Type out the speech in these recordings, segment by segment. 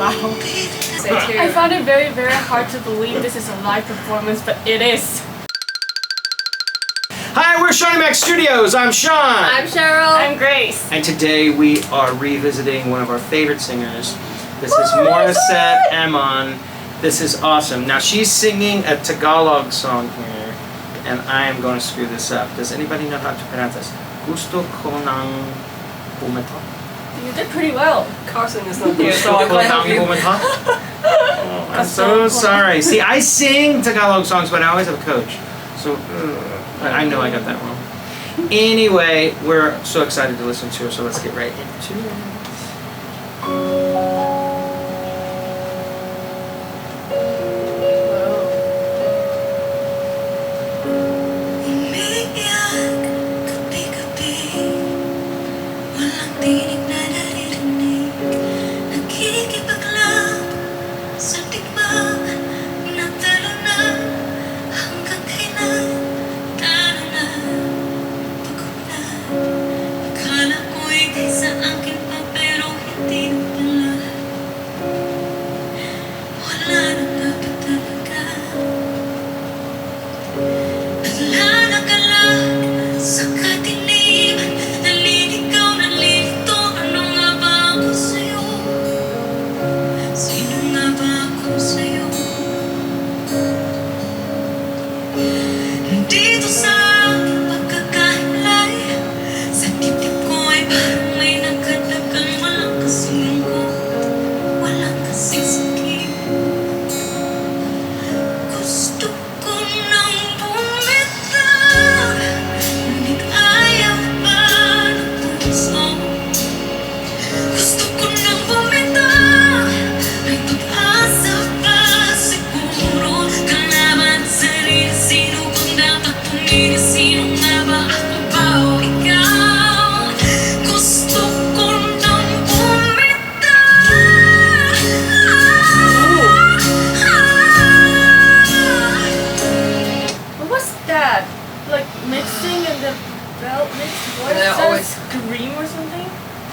Wow. I found it very, very hard to believe this is a live performance, but it is. Hi, we're SeanyMac Studios. I'm Sean. I'm Cheryl. I'm Grace. And today we are revisiting one of our favorite singers. This is Morissette Amon. This is awesome. Now she's singing a Tagalog song here, and I am going to screw this up. Does anybody know how to pronounce this? Ko Nang Bumitaw. You did pretty well. Carson is not here, so I'll help you. Oh, I'm so sorry. See, I sing Tagalog songs, but I always have a coach. So, I know I got that wrong. Anyway, we're so excited to listen to her, so let's get right into it.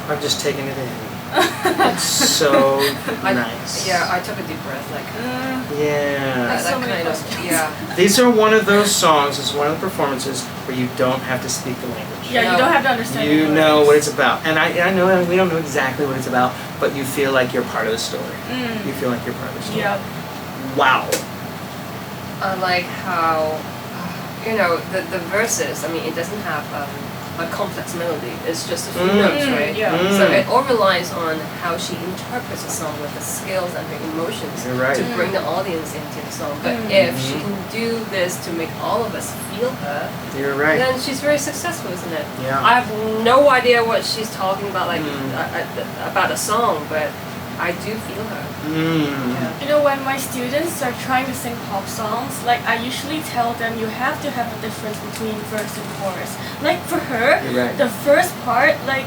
I'm just taking it in. It's so nice. I took a deep breath, like, yeah. That kind of, yeah. These are one of those songs, it's one of the performances where you don't have to speak the language. Yeah, you don't have to understand. You know what it's about. And I know we don't know exactly what it's about, but you feel like you're part of the story. You feel like you're part of the story. Yeah. Wow. I like how, the verses, I mean, it doesn't have a complex melody. It's just a few notes, right? Yeah. So it all relies on how she interprets the song with the skills and her emotions to bring the audience into the song. But if she can do this to make all of us feel her, you're right. Then she's very successful, isn't it? Yeah. I have no idea what she's talking about, like about a song, but I do feel her. Yeah. You know, when my students are trying to sing pop songs, like I usually tell them you have to have a difference between verse and chorus. Like for her, the first part, like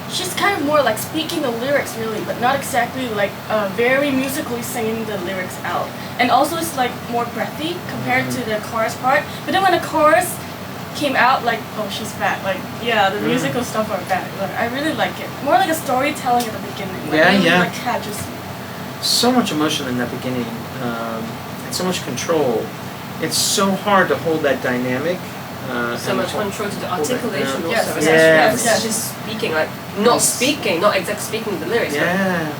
she's kind of more like speaking the lyrics really, but not exactly like very musically singing the lyrics out. And also it's like more breathy compared to the chorus part. But then when the chorus came out, like, oh, she's back. Like, yeah, the musical stuff are back. Like, I really like it. More like a storytelling at the beginning. Like, like catches you. So much emotion in that beginning, and so much control. It's so hard to hold that dynamic. So much control to the articulation also. Yes. She's speaking, like, not speaking, not exactly speaking the lyrics, but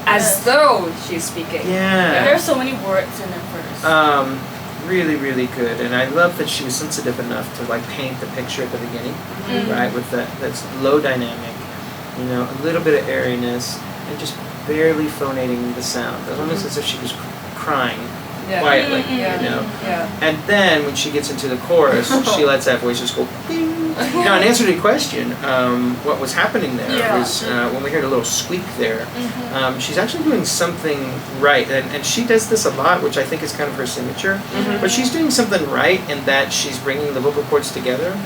as though she's speaking. Yeah. There are so many words in it first. Really, really good, and I love that she was sensitive enough to like paint the picture at the beginning, right? With that's low dynamic, a little bit of airiness, and just barely phonating the sound. It was almost as if she was crying quietly, And then when she gets into the chorus, she lets that voice just go. Bing. Now, in answer to your question, what was happening there was when we heard a little squeak there, she's actually doing something right, and she does this a lot, which I think is kind of her signature. But she's doing something right in that she's bringing the vocal cords together,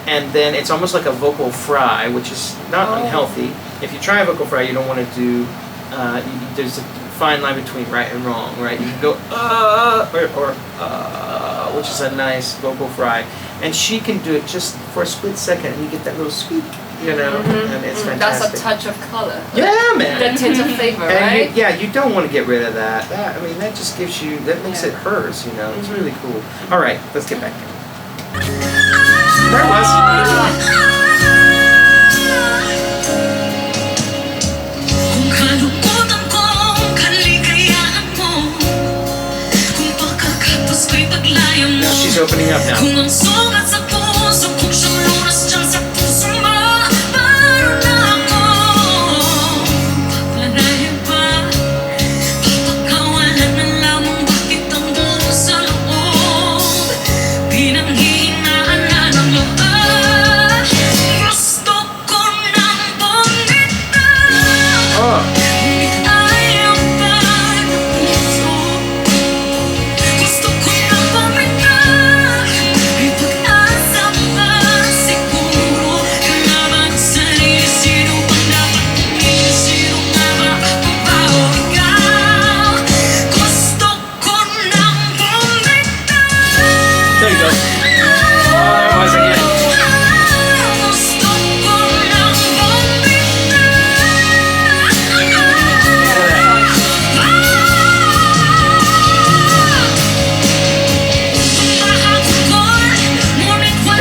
and then it's almost like a vocal fry, which is not unhealthy. If you try a vocal fry, you don't want to do. There's a fine line between right and wrong, right? You can go or which is a nice vocal fry, and she can do it just for a split second, and you get that little squeak, you know, and it's fantastic. That's a touch of color. Yeah, man. The tint of flavor, And right? you don't want to get rid of that. I mean, that just gives you, that makes it hers, you know. It's really cool. All right, let's get back to it. There it was. Now she's opening up now.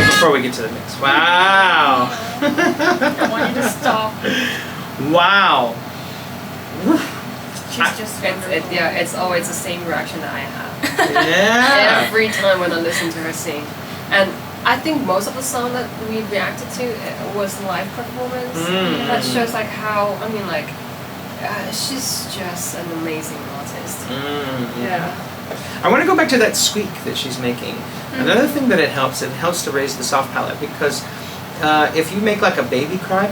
Before we get to the mix. Wow. I want you to stop. Wow. She's just wonderful. It's always the same reaction that I have. Yeah. Every time when I listen to her sing. And I think most of the song that we reacted to was live performance. That shows like how, I mean like, she's just an amazing artist. Yeah. I want to go back to that squeak that she's making. Another thing that it helps to raise the soft palate, because if you make like a baby cry,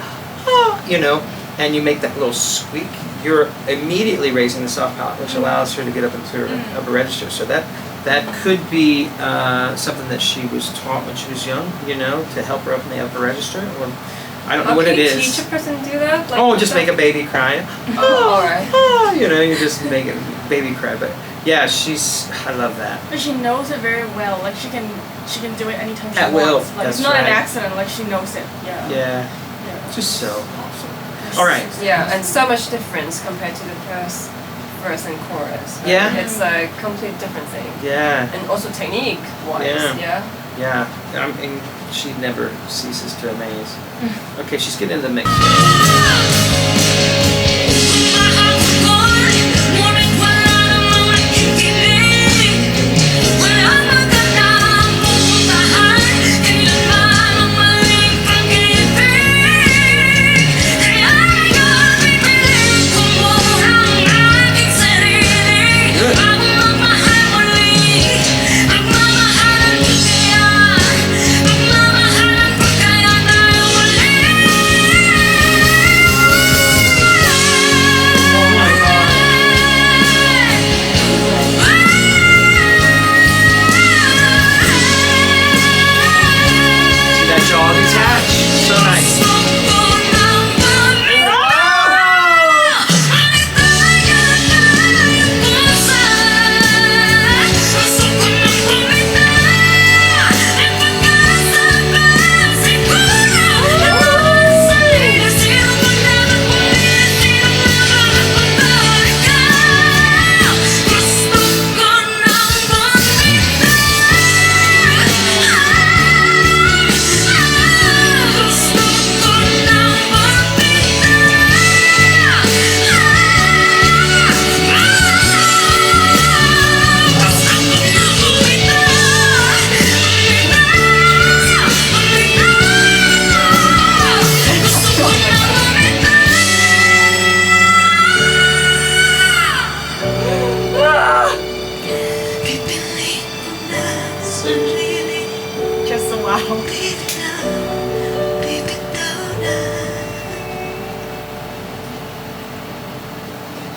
you know, and you make that little squeak, you're immediately raising the soft palate, which allows her to get up into her upper register. So that could be something that she was taught when she was young, you know, to help her up in the upper register. Or I don't know what it is. Can you teach a person to do that? Like, just make a baby cry. Alright. You know, you just make a baby cry. But yeah, I love that. But she knows it very well. Like she can do it anytime she At wants. will. Like That's it's not an right. accident. Like she knows it. Yeah. Yeah. Just so awesome. All right. Yeah, and so much difference compared to the first verse and chorus. Right? Yeah. It's a complete different thing. Yeah. And also technique-wise. Yeah. Yeah. I mean, she never ceases to amaze. Okay, she's getting into the mix.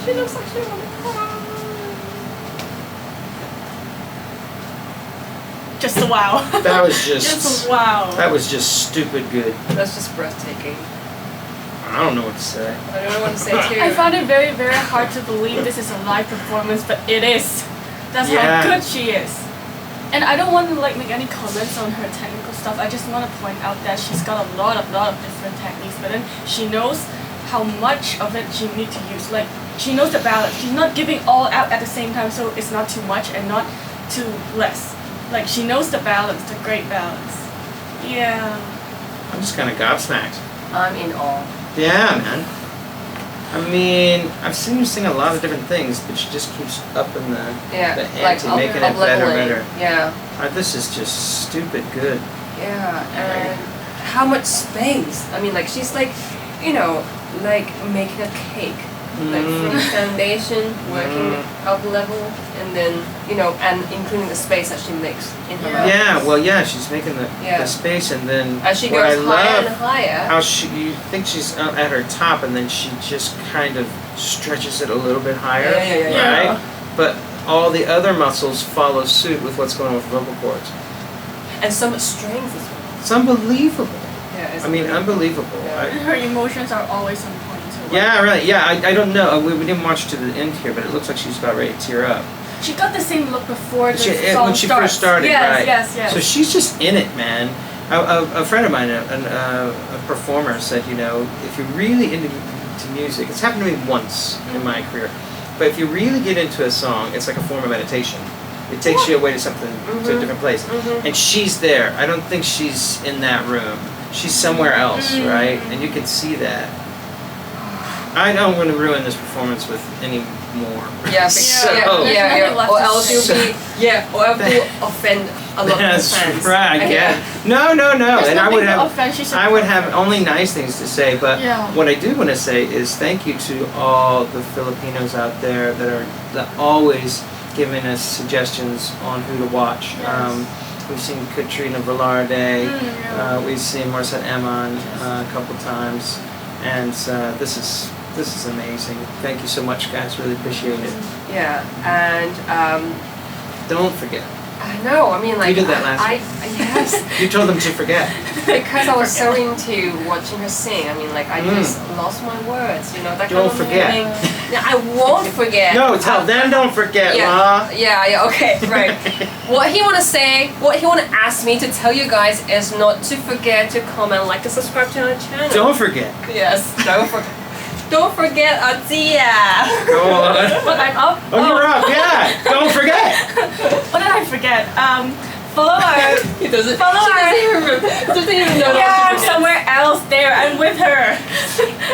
She looks like she wants to cry. Just a wow. That was just. Just a wow. That was just stupid good. That's just breathtaking. I don't know what to say. I don't know what to say too. I found it very, very hard to believe this is a live performance, but it is. That's how good she is. And I don't want to like make any comments on her technical stuff stuff, I just want to point out that she's got a lot of different techniques, but then she knows how much of it she needs to use. Like, she knows the balance. She's not giving all out at the same time, so it's not too much and not too less. Like, she knows the balance, the great balance. Yeah. I'm just kind of gobsmacked. I'm in awe. Yeah, man. I mean, I've seen her sing a lot of different things, but she just keeps upping the ante, making it better. Yeah. This is just stupid good. Yeah, and how much space? I mean, like, she's like, you know, like making a cake. Like from the foundation, working up level, and then, you know, and including the space that she makes in her mouth. Yeah, well, yeah, she's making the space, and then as she goes higher and higher. How you think she's at her top, and then she just kind of stretches it a little bit higher, right? But all the other muscles follow suit with what's going on with vocal cords. And so much strength as well. It's unbelievable. Yeah, I mean, unbelievable. Yeah. Her emotions are always on point. Yeah, really. Yeah, I don't know. We didn't watch to the end here, but it looks like she's about ready to tear up. She got the same look before the song when she starts. first started, yes, right? Yes. So she's just in it, man. A friend of mine, a performer, said, you know, if you're really into music, it's happened to me once in my career, but if you really get into a song, it's like a form of meditation. It takes you away to something, to a different place. And she's there. I don't think she's in that room. She's somewhere else, right? And you can see that. I don't want to ruin this performance with any more. Yeah, or else you'll offend a lot of That's fans. right. Yeah. No. And I would have only nice things to say, but what I do want to say is thank you to all the Filipinos out there that always giving us suggestions on who to watch. Yes. We've seen Katrina Velarde, we've seen Morissette a couple times, and this is amazing. Thank you so much, guys. Really appreciate it. Yeah, and don't forget. I know. I mean, like, you did that last week. Yes. You told them to forget. Because I was so into watching her sing. I mean, like, I just lost my words. You know, that don't kind of forget. Yeah, I won't forget. No, tell them don't forget, Ma. Yeah. Okay, right. What he want to ask me to tell you guys is not to forget to comment, like, and subscribe to our channel. Don't forget. Yes. Don't forget. Don't forget Atia. Go on. But I'm up. Oh, you're up. Yeah. Don't forget. What did I forget? Follow our. He doesn't. Follow our. Doesn't even know. Yeah, I'm somewhere else there. I'm with her.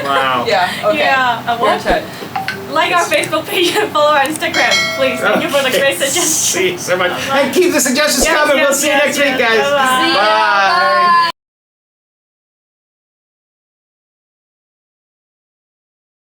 Wow. Yeah. Okay. Yeah. Like our Facebook page and follow our Instagram, please. Thank you for the great suggestions. See you so much. And keep the suggestions coming. We'll see you next week, guys. Bye-bye. See ya. Bye.